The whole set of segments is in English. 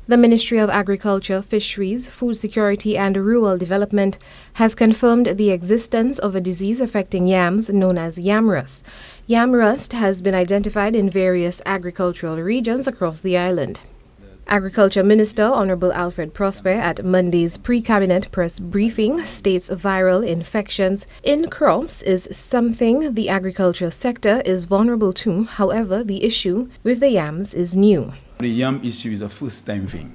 The Ministry of Agriculture, Fisheries, Food Security and Rural Development has confirmed the existence of a disease affecting yams known as yam rust. Yam rust has been identified in various agricultural regions across the island. Agriculture Minister Hon. Alfred Prospere at Monday's pre-cabinet press briefing states viral infections in crops is something the agriculture sector is vulnerable to. However, the issue with the yams is new. The yam issue is a first-time thing.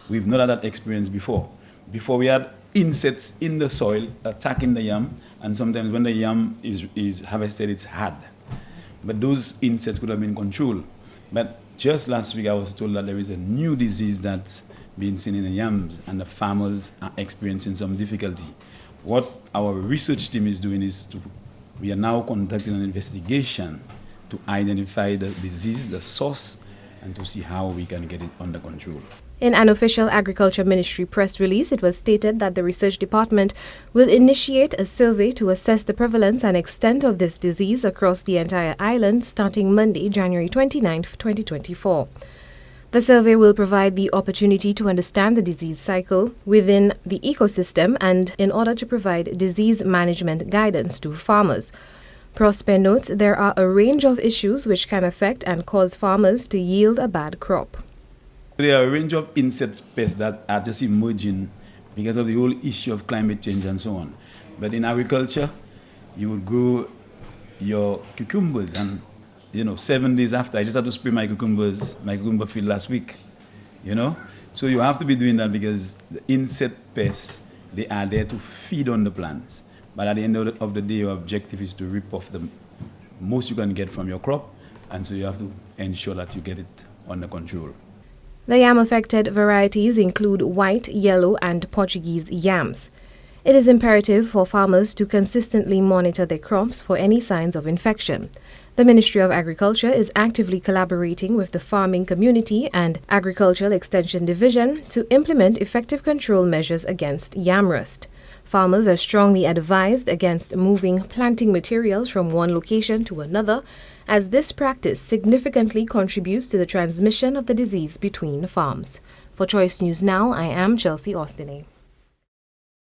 We've not had that experience before. Before we had insects in the soil attacking the yam, and sometimes when the yam is harvested, it's hard. But those insects could have been controlled. But just last week, I was told that there is a new disease that's being seen in the yams, and the farmers are experiencing some difficulty. What our research team is doing is we are now conducting an investigation to identify the disease, the source, and to see how we can get it under control. In an official Agriculture Ministry press release, it was stated that the research department will initiate a survey to assess the prevalence and extent of this disease across the entire island starting Monday, January 29, 2024. The survey will provide the opportunity to understand the disease cycle within the ecosystem and in order to provide disease management guidance to farmers. Prospere notes there are a range of issues which can affect and cause farmers to yield a bad crop. There are a range of insect pests that are just emerging because of the whole issue of climate change and so on. But in agriculture, you would grow your cucumbers and 7 days after, I just had to spray my cucumber field last week, So you have to be doing that because the insect pests, they are there to feed on the plants. But at the end of the day, your objective is to rip off the most you can get from your crop, and so you have to ensure that you get it under control. The yam-affected varieties include white, yellow, and Portuguese yams. It is imperative for farmers to consistently monitor their crops for any signs of infection. The Ministry of Agriculture is actively collaborating with the farming community and Agricultural Extension Division to implement effective control measures against yam rust. Farmers are strongly advised against moving planting materials from one location to another, as this practice significantly contributes to the transmission of the disease between farms. For Choice News Now, I am Chelsea Austinay.